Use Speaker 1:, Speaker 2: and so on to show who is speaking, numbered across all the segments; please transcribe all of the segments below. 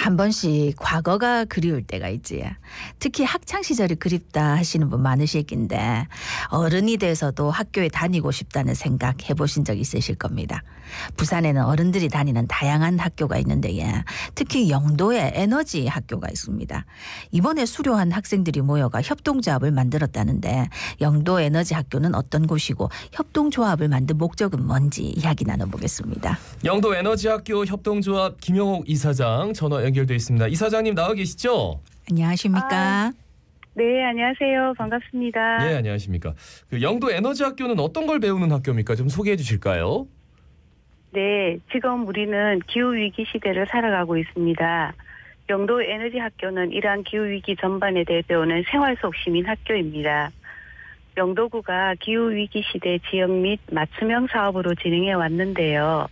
Speaker 1: 한 번씩 과거가 그리울 때가 있지. 특히 학창 시절이 그립다 하시는 분 많으실 낀데 어른이 돼서도 학교에 다니고 싶다는 생각 해보신 적 있으실 겁니다. 부산에는 어른들이 다니는 다양한 학교가 있는데 특히 영도에 에너지 학교가 있습니다. 이번에 수료한 학생들이 모여가 협동조합을 만들었다는데 영도 에너지 학교는 어떤 곳이고 협동조합을 만든 목적은 뭔지 이야기 나눠보겠습니다.
Speaker 2: 영도 에너지 학교 협동조합 김영옥 이사장 전화 연결돼 있습니다. 이사장님 나와 계시죠?
Speaker 1: 안녕하십니까?
Speaker 3: 네, 안녕하세요. 반갑습니다.
Speaker 2: 네, 안녕하십니까. 그 영도 에너지 학교는 어떤 걸 배우는 학교입니까? 좀 소개해 주실까요?
Speaker 3: 네, 지금 우리는 기후위기 시대를 살아가고 있습니다. 영도 에너지 학교는 이러한 기후위기 전반에 대해 배우는 생활 속 시민 학교입니다. 영도구가 기후위기 시대 지역 및 맞춤형 사업으로 진행해 왔는데요.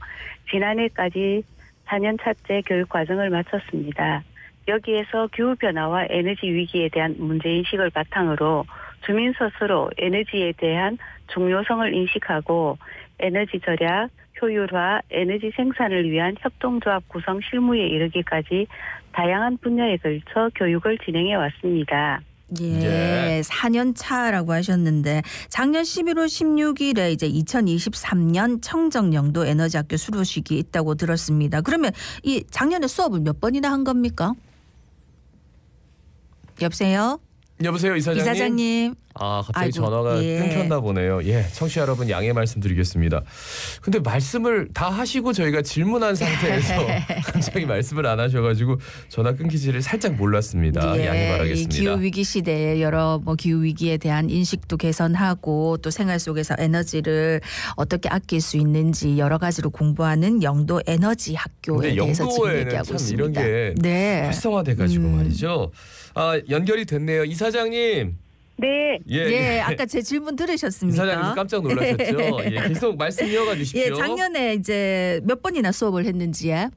Speaker 3: 지난해까지 4년차째 교육 과정을 마쳤습니다. 여기에서 기후변화와 에너지 위기에 대한 문제인식을 바탕으로 주민 스스로 에너지에 대한 중요성을 인식하고 에너지 절약, 효율화, 에너지 생산을 위한 협동조합 구성 실무에 이르기까지 다양한 분야에 걸쳐 교육을 진행해 왔습니다.
Speaker 1: 예, 4년 차라고 하셨는데 작년 11월 16일에 이제 2023년 청정 영도 에너지 학교 수료식이 있다고 들었습니다. 그러면 이 작년에 수업을 몇 번이나 한 겁니까? 여보세요?
Speaker 2: 여보세요, 이사장님.
Speaker 1: 이사장님.
Speaker 2: 아, 갑자기
Speaker 1: 아이고,
Speaker 2: 전화가
Speaker 1: 예.
Speaker 2: 끊겼나 보네요. 예, 청취자 여러분 양해 말씀드리겠습니다. 근데 말씀을 다 하시고 저희가 질문한 상태에서 갑자기 말씀을 안 하셔가지고 전화 끊기지를 살짝 몰랐습니다.
Speaker 1: 예,
Speaker 2: 양해 바라겠습니다.
Speaker 1: 이 기후 위기 시대에 여러 기후 위기에 대한 인식도 개선하고 또 생활 속에서 에너지를 어떻게 아낄 수 있는지 여러 가지로 공부하는 영도 에너지 학교에 대해서 지금 얘기하고
Speaker 2: 참
Speaker 1: 있습니다.
Speaker 2: 이런 게
Speaker 1: 네.
Speaker 2: 활성화돼가지고 말이죠. 아, 연결이 됐네요. 이사장님.
Speaker 3: 네.
Speaker 1: 예, 아까 제 질문 들으셨습니까?
Speaker 2: 이사장님 깜짝 놀라셨죠? 예, 계속 말씀 이어가 주십시오.
Speaker 1: 예, 작년에 이제 몇 번이나 수업을 했는지요?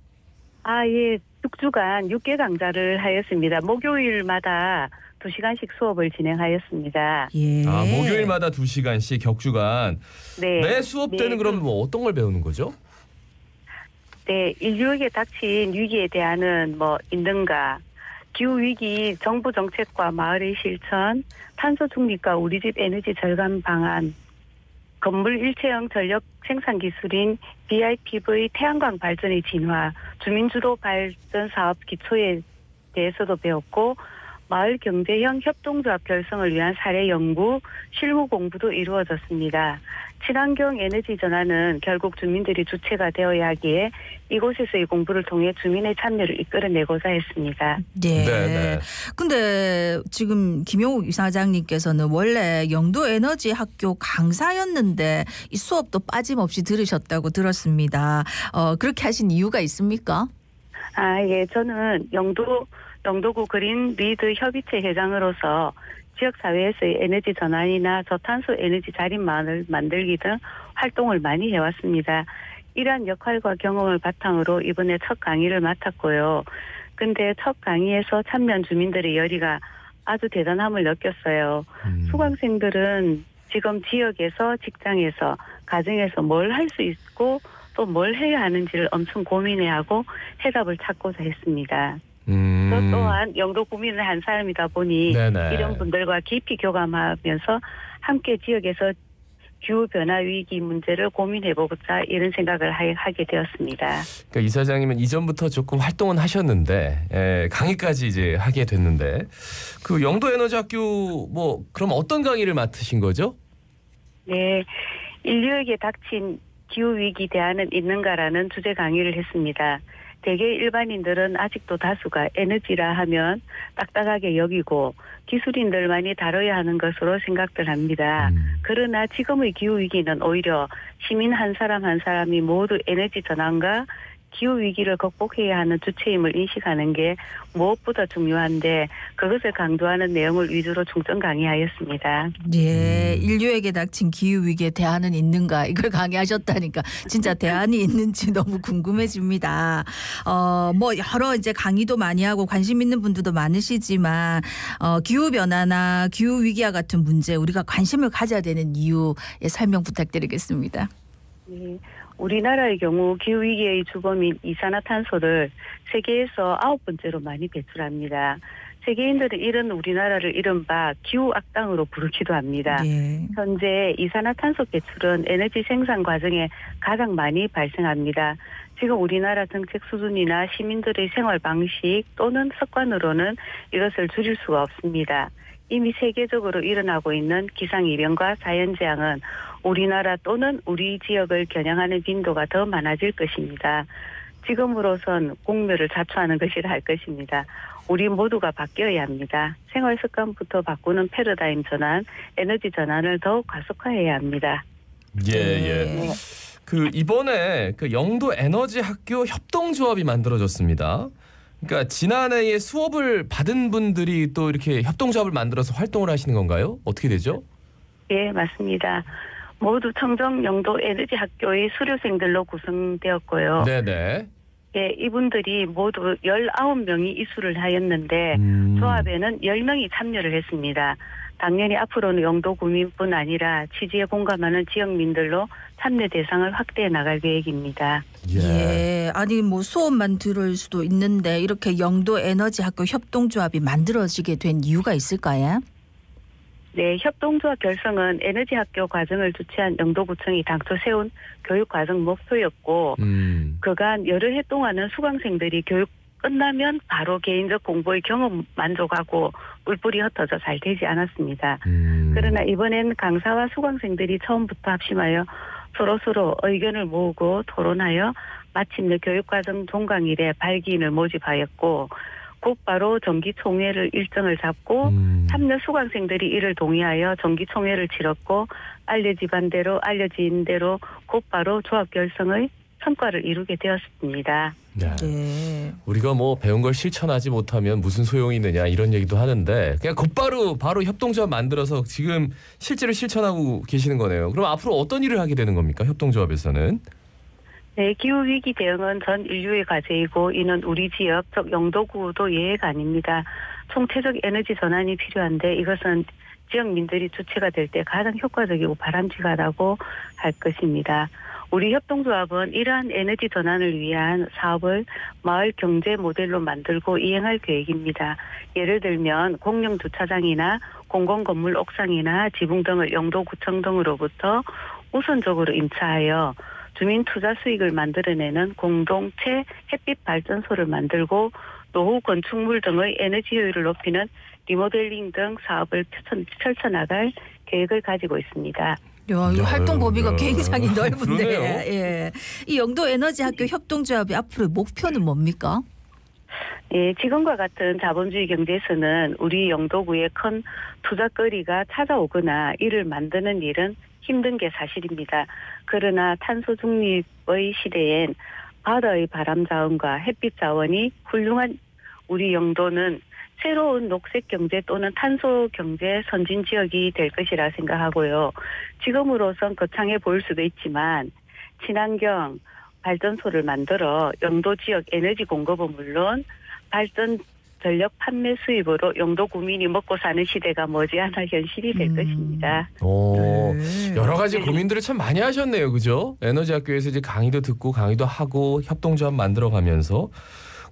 Speaker 3: 아, 예. 6주간 6개 강좌를 하였습니다. 목요일마다 2시간씩 수업을 진행하였습니다.
Speaker 1: 예.
Speaker 2: 아, 목요일마다 2시간씩 격주간.
Speaker 3: 네.
Speaker 2: 매 수업 때는 그럼 뭐 어떤 걸 배우는 거죠?
Speaker 3: 네, 인류에게 닥친 위기에 대한 있는가, 기후위기 정부 정책과 마을의 실천, 탄소 중립과 우리 집 에너지 절감 방안, 건물 일체형 전력 생산 기술인 BIPV 태양광 발전의 진화, 주민주도 발전 사업 기초에 대해서도 배웠고 마을 경제형 협동조합 결성을 위한 사례 연구, 실무 공부도 이루어졌습니다. 친환경 에너지 전환은 결국 주민들이 주체가 되어야 하기에 이곳에서의 공부를 통해 주민의 참여를 이끌어내고자 했습니다.
Speaker 1: 네.
Speaker 2: 네.
Speaker 1: 근데 지금 김용욱 이사장님께서는 원래 영도 에너지 학교 강사였는데 이 수업도 빠짐없이 들으셨다고 들었습니다. 그렇게 하신 이유가 있습니까?
Speaker 3: 아, 예. 저는 영도구 그린 리드 협의체 회장으로서 지역사회에서의 에너지 전환이나 저탄소 에너지 자립 마을을 만들기 등 활동을 많이 해왔습니다. 이러한 역할과 경험을 바탕으로 이번에 첫 강의를 맡았고요. 근데 첫 강의에서 참여한 주민들의 열의가 아주 대단함을 느꼈어요. 수강생들은 지금 지역에서, 직장에서, 가정에서 뭘 할 수 있고 또 뭘 해야 하는지를 엄청 고민해하고 해답을 찾고자 했습니다. 저 또한 영도 구민의 한 사람이다 보니
Speaker 2: 네네.
Speaker 3: 이런 분들과 깊이 교감하면서 함께 지역에서 기후변화 위기 문제를 고민해보고자 이런 생각을 하게 되었습니다.
Speaker 2: 그러니까 이사장님은 이전부터 조금 활동은 하셨는데 강의까지 이제 하게 됐는데 그 영도 에너지 학교 그럼 어떤 강의를 맡으신 거죠?
Speaker 3: 네, 인류에게 닥친 기후위기 대안은 있는가라는 주제 강의를 했습니다. 대개 일반인들은 아직도 다수가 에너지라 하면 딱딱하게 여기고 기술인들만이 다뤄야 하는 것으로 생각들 합니다. 그러나 지금의 기후위기는 오히려 시민 한 사람 한 사람이 모두 에너지 전환과 기후위기를 극복해야 하는 주체임을 인식하는 게 무엇보다 중요한데 그것을 강조하는 내용을 위주로 중점 강의하였습니다.
Speaker 1: 예, 인류에게 닥친 기후위기에 대안은 있는가 이걸 강의하셨다니까 진짜 대안이 있는지 너무 궁금해집니다. 여러 이제 강의도 많이 하고 관심 있는 분들도 많으시지만 기후변화나 기후위기와 같은 문제 우리가 관심을 가져야 되는 이유의 설명 부탁드리겠습니다.
Speaker 3: 네. 우리나라의 경우 기후위기의 주범인 이산화탄소를 세계에서 9번째로 많이 배출합니다. 세계인들은 이런 우리나라를 이른바 기후악당으로 부르기도 합니다.
Speaker 1: 예.
Speaker 3: 현재 이산화탄소 배출은 에너지 생산 과정에 가장 많이 발생합니다. 지금 우리나라 정책 수준이나 시민들의 생활 방식 또는 습관으로는 이것을 줄일 수가 없습니다. 이미 세계적으로 일어나고 있는 기상이변과 자연재앙은 우리나라 또는 우리 지역을 겨냥하는 빈도가 더 많아질 것입니다. 지금으로선 공멸을 자초하는 것이라 할 것입니다. 우리 모두가 바뀌어야 합니다. 생활 습관부터 바꾸는 패러다임 전환, 에너지 전환을 더욱 가속화해야 합니다.
Speaker 2: 예. 그 이번에 그 영도 에너지 학교 협동조합이 만들어졌습니다. 그러니까 지난해에 수업을 받은 분들이 또 이렇게 협동조합을 만들어서 활동을 하시는 건가요? 어떻게 되죠?
Speaker 3: 예, 맞습니다. 모두 청정 영도 에너지 학교의 수료생들로 구성되었고요.
Speaker 2: 네네.
Speaker 3: 예, 이분들이 모두 19명이 이수를 하였는데 조합에는 10명이 참여를 했습니다. 당연히 앞으로는 영도 구민뿐 아니라 취지에 공감하는 지역민들로 참여 대상을 확대해 나갈 계획입니다.
Speaker 1: 예. 아니 뭐 수업만 들을 수도 있는데 이렇게 영도 에너지 학교 협동조합이 만들어지게 된 이유가 있을까요?
Speaker 3: 네, 협동조합 결성은 에너지 학교 과정을 주최한 영도구청이 당초 세운 교육과정 목표였고 그간 여러 해 동안은 수강생들이 교육 끝나면 바로 개인적 공부의 경험 만족하고 뿔뿔이 흩어져 잘 되지 않았습니다. 그러나 이번엔 강사와 수강생들이 처음부터 합심하여 서로 의견을 모으고 토론하여 마침내 교육과정 종강일에 발기인을 모집하였고 곧바로 정기총회를 일정을 잡고 참여 수강생들이 이를 동의하여 정기총회를 치렀고 알려진 대로 곧바로 조합 결성의 성과를 이루게 되었습니다.
Speaker 1: 네.
Speaker 2: 우리가 뭐 배운 걸 실천하지 못하면 무슨 소용이 있느냐 이런 얘기도 하는데 그냥 곧바로 협동조합 만들어서 지금 실제로 실천하고 계시는 거네요. 그럼 앞으로 어떤 일을 하게 되는 겁니까? 협동조합에서는?
Speaker 3: 네, 기후위기 대응은 전 인류의 과제이고 이는 우리 지역, 즉 영도구도 예외가 아닙니다. 총체적 에너지 전환이 필요한데 이것은 지역민들이 주체가 될 때 가장 효과적이고 바람직하다고 할 것입니다. 우리 협동조합은 이러한 에너지 전환을 위한 사업을 마을 경제 모델로 만들고 이행할 계획입니다. 예를 들면 공영 주차장이나 공공건물 옥상이나 지붕 등을 영도구청 등으로부터 우선적으로 임차하여 주민 투자 수익을 만들어내는 공동체 햇빛 발전소를 만들고 노후 건축물 등의 에너지 효율을 높이는 리모델링 등 사업을 펼쳐나갈 계획을 가지고 있습니다.
Speaker 1: 이 활동 범위가 굉장히 넓은데.
Speaker 2: 그러네요.
Speaker 1: 예. 이 영도 에너지 학교 협동조합의 앞으로의 목표는 뭡니까?
Speaker 3: 예, 지금과 같은 자본주의 경제에서는 우리 영도구에 큰 투자거리가 찾아오거나 이를 만드는 일은 힘든 게 사실입니다. 그러나 탄소 중립의 시대엔 바다의 바람 자원과 햇빛 자원이 훌륭한 우리 영도는 새로운 녹색 경제 또는 탄소 경제 선진 지역이 될 것이라 생각하고요. 지금으로선 거창해 보일 수도 있지만 친환경 발전소를 만들어 영도 지역 에너지 공급은 물론 발전 전력 판매 수입으로 영도 구민이 먹고 사는 시대가 머지않아 현실이 될 것입니다.
Speaker 2: 여러 가지 고민들을 참 많이 하셨네요, 그죠? 에너지 학교에서 이제 강의도 듣고 강의도 하고 협동조합 만들어가면서.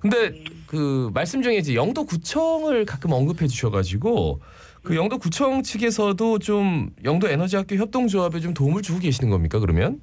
Speaker 2: 근데 그 말씀 중에 이제 영도구청을 가끔 언급해 주셔가지고 그 영도구청 측에서도 좀 영도 에너지 학교 협동조합에 좀 도움을 주고 계시는 겁니까, 그러면?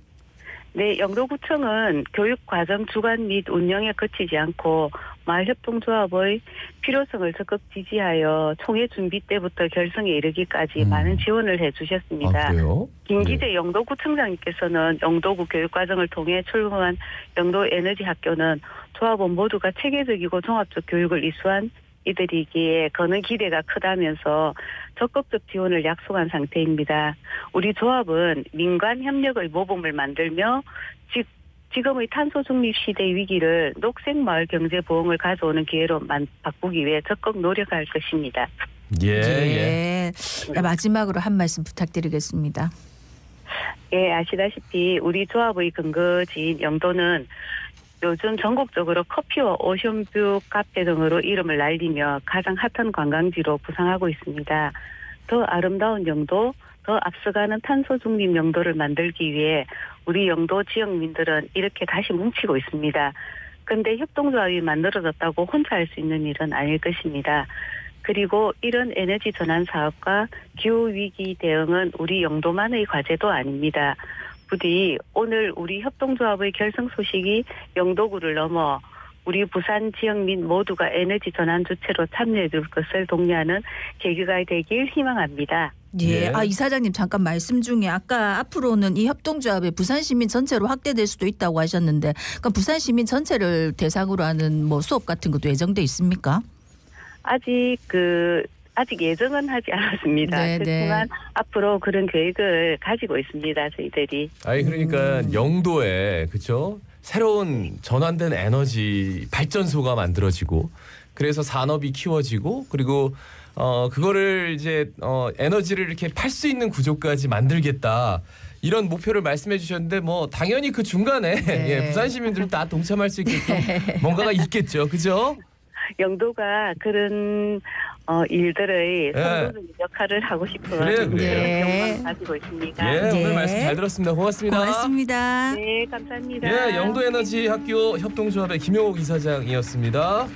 Speaker 3: 네, 영도구청은 교육과정 주관 및 운영에 거치지 않고 마을협동조합의 필요성을 적극 지지하여 총회 준비 때부터 결성에 이르기까지 많은 지원을 해주셨습니다.
Speaker 2: 아, 그래요?
Speaker 3: 김기재 영도구청장님께서는 영도구 교육과정을 통해 출범한 영도에너지학교는 조합원 모두가 체계적이고 종합적 교육을 이수한 이들이기에 거는 기대가 크다면서 적극적 지원을 약속한 상태입니다. 우리 조합은 민관 협력의 모범을 만들며 지금의 탄소 중립 시대의 위기를 녹색 마을 경제 보험을 가져오는 기회로 바꾸기 위해 적극 노력할 것입니다.
Speaker 1: 예. 마지막으로 한 말씀 부탁드리겠습니다.
Speaker 3: 예, 아시다시피 우리 조합의 근거지인 영도는 요즘 전국적으로 커피와 오션뷰 카페 등으로 이름을 날리며 가장 핫한 관광지로 부상하고 있습니다. 더 아름다운 영도, 더 앞서가는 탄소 중립 영도를 만들기 위해 우리 영도 지역민들은 이렇게 다시 뭉치고 있습니다. 그런데 협동조합이 만들어졌다고 혼자 할 수 있는 일은 아닐 것입니다. 그리고 이런 에너지 전환 사업과 기후위기 대응은 우리 영도만의 과제도 아닙니다. 부디 오늘 우리 협동조합의 결성 소식이 영도구를 넘어 우리 부산 지역민 모두가 에너지 전환 주체로 참여해 줄 것을 독려하는 계기가 되길 희망합니다.
Speaker 1: 예.
Speaker 2: 예.
Speaker 1: 아, 이사장님 잠깐 말씀 중에 아까 앞으로는 이 협동조합이 부산 시민 전체로 확대될 수도 있다고 하셨는데 그럼 부산 시민 전체를 대상으로 하는 뭐 수업 같은 것도 예정돼 있습니까?
Speaker 3: 아직 예정은 하지 않았습니다.
Speaker 1: 네,
Speaker 3: 그렇지만 앞으로 그런 계획을 가지고 있습니다. 저희들이.
Speaker 2: 아니 그러니까 영도에 그렇죠? 새로운 전환된 에너지 발전소가 만들어지고 그래서 산업이 키워지고 그리고 그거를 이제 에너지를 이렇게 팔 수 있는 구조까지 만들겠다. 이런 목표를 말씀해 주셨는데 뭐 당연히 그 중간에
Speaker 1: 네.
Speaker 2: 예, 부산 시민들 다 동참할 수 있게끔 뭔가가 있겠죠. 그죠?
Speaker 3: 영도가 그런 일들의
Speaker 2: 예.
Speaker 3: 선도적인 역할을 하고 싶은
Speaker 2: 그래요.
Speaker 3: 그런
Speaker 1: 예.
Speaker 3: 영광을 가지고 있습니다.
Speaker 2: 예,
Speaker 1: 예.
Speaker 2: 오늘 말씀 잘 들었습니다. 고맙습니다.
Speaker 1: 고맙습니다.
Speaker 3: 네, 감사합니다.
Speaker 2: 예, 영도에너지학교 협동조합의 김용옥 이사장이었습니다.